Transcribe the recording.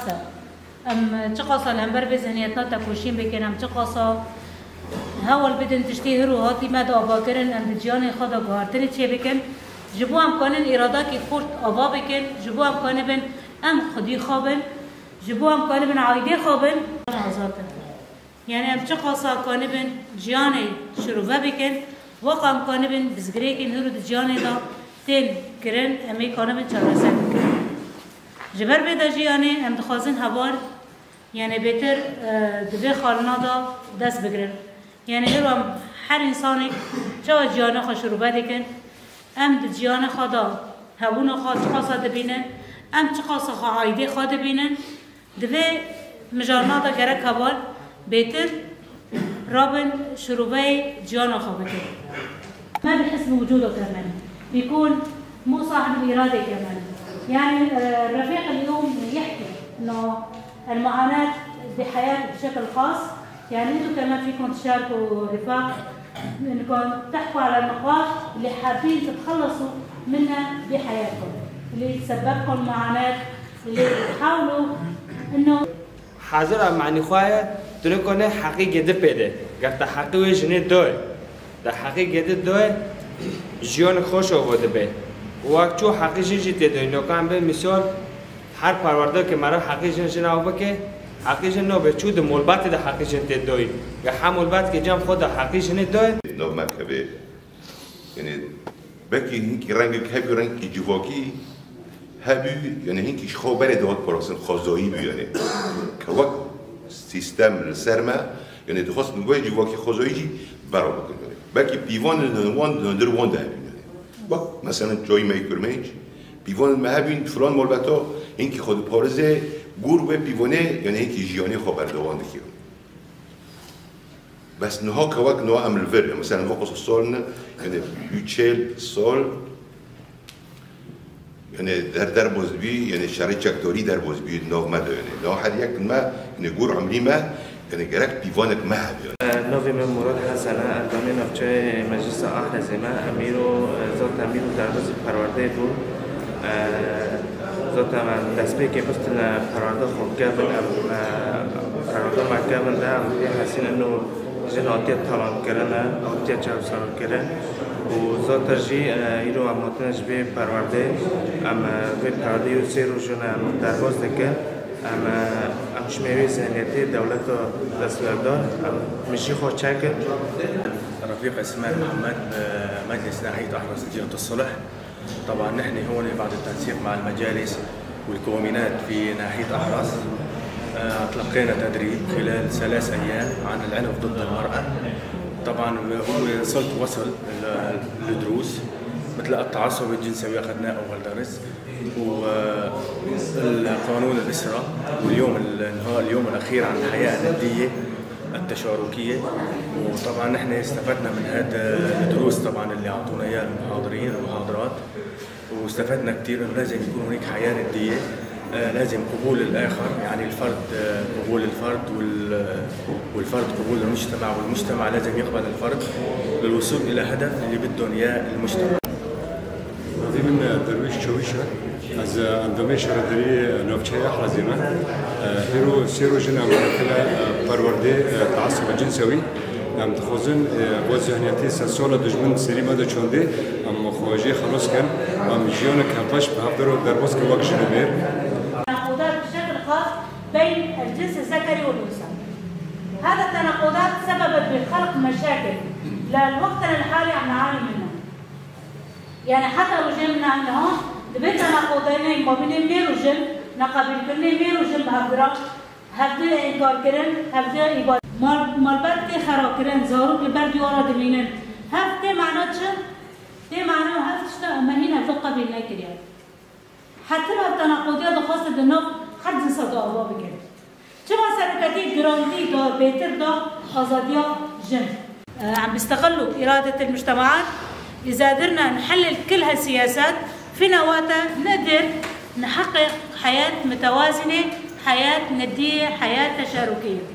راسته ام تقاصا الهمبر بذهنيتنا تكوشين بكن ام تقاصا هول بدن تشتهر وهاتي مد آبا کرن ام دجیان خدا گهارتنی چه بکن جبو هم کانن اراده که خورد آبا بکن جبو هم کانن بن ام خودی خوابن جبو هم کانن بن عایده خوابن آزادن یعنی ام تقاصا کانن بن جیان شروع بکن وقت ام کانن بن بزگری کن هرو دجیان دا تین کرن امی کانن بن چارسه بکن جبر بده جیانه ام دخوازن هوار یعنی بهتر دبی خالنا دا دست بگیرن یعنی هر انسانی چه جیانه خود شروع بکن ام جیانه خدا هون خود خاصه دبینن ام چه خاصه عایده خود دبینن دبی مجارنا دا گره کبال بهتر رابن شروع جیانه خود بکن ما بحس بوجوده كمان بيكون مو صاحب الإرادة كمان يعني الرفيق اليوم يحكي انه المعاناة بحياة بشكل خاص يعني انتم كمان فيكم تشاركوا رفاق انكم تحكوا على النقاط اللي حابين تتخلصوا منها بحياتكم اللي تسببكم معاناة اللي تحاولوا انه حاضر معني خوايا تنكون حقيقة دبده قلت حقيقة جنة دوي ده حقيقة دوي جيون خوش آورده به وقت چو حقیقی جیت دوی نکام به مثال هر پرورده که مرا حقیقی جن آب که حقیقی نو به چود مولبات ده حقیقی جن دوی یا هم مولبات که جام خود حقیقی جن دوی نو مرکبه یعنی بکی هنگی رنگ که رنگی جواکی هبی یعنی هنگی خبر داد پراسن خزایی بیاره که وقت سیستم سرما یعنی دخواست نگوی جواکی خزایی جی برابر کنه بکی پیوان نوان ده مثلا جای میکرمیج پیوان مهبین فلان مالبتا اینکه خود پارزه گور به پیوانه یعنی اینکه جیانی خبردوان دکیم بس نها که وقت نها عمل ور مثلا وقت سال نه یعنی 40 سال یعنی در بازبی یعنی شرط چکداری در بازبی نو مده یعنی نها هر یک ما یعنی گور عملی ما یعنی گرک پیوانک مهب نوی من مراد حسنه اندامی نفچه مجلس اهل زمه امیرو ذات امیرو در روز پرورده دو ذات من دسته که بستن پرورده خوب گابن پرورده ما گابن ده حسین انو جن آتیت طالان کرنه آتیت چهار سال کرن و ذات جی ایرو اماتنش به پرورده به پرورده یو سه رو جن درواز دکن ام شمیوی ذهنیتی دولت دستوردار مشي خود شاكر رفيق اسماعيل محمد مجلس ناحية أحرز مدينة الصلح. طبعا نحن هون بعد التنسيق مع المجالس والكومينات في ناحية أحرز تلقينا تدريب خلال 3 أيام عن العنف ضد المرأة. طبعا هو وصل لدروس مثل التعصب الجنسي أخذناه أول درس والقانون الإسرة واليوم اليوم الأخير عن الحياة الندية التشاركية. وطبعا نحن استفدنا من هذا الدروس طبعا اللي أعطونا إياه المحاضرين والمحاضرات واستفدنا كثير إنه لازم يكون هناك حياة ندية لازم قبول الآخر يعني الفرد قبول الفرد والفرد قبول المجتمع والمجتمع لازم يقبل الفرد للوصول إلى هدف اللي بدهم إياه المجتمع. من درويش شويشة از اندامه شهرداری نوفچه احرزیمه هیرو سیرو جن امکلا پرورده تعصب جنسوی ام تخوزن با ذهنیتی سال دشمن سری ماده چونده ام خواجه خلاص کن ام جیان کمپاش به هفته رو در باز که واقع جنوبیر تناقضات بشكل خاص بين الجنس الذكري والانثى. هذا التناقضات سببت بخلق مشاكل للوقت الحالي عم نعاني منها. يعني حتى رجلنا انه دبيت تناقضين ما بين مير وجل نقابل كل مير وجل بهدرا هبدا انكار كرن هبدا يباد مالبرد خراب كرن زاروك البرد ورا دمينن هفته معناتش تي معناه هفتشتا اما هنا في قبل ناكريا حتى التناقضات خاصه انه حد صدا الله بكره كما سركتي جراندي دار بيتر دار ازاديا جن عم بيستغلوا اراده المجتمعات. إذا قدرنا نحلل كل هالسياسات في نواتها نقدر نحقق حياة متوازنة، حياة ندية، حياة تشاركية.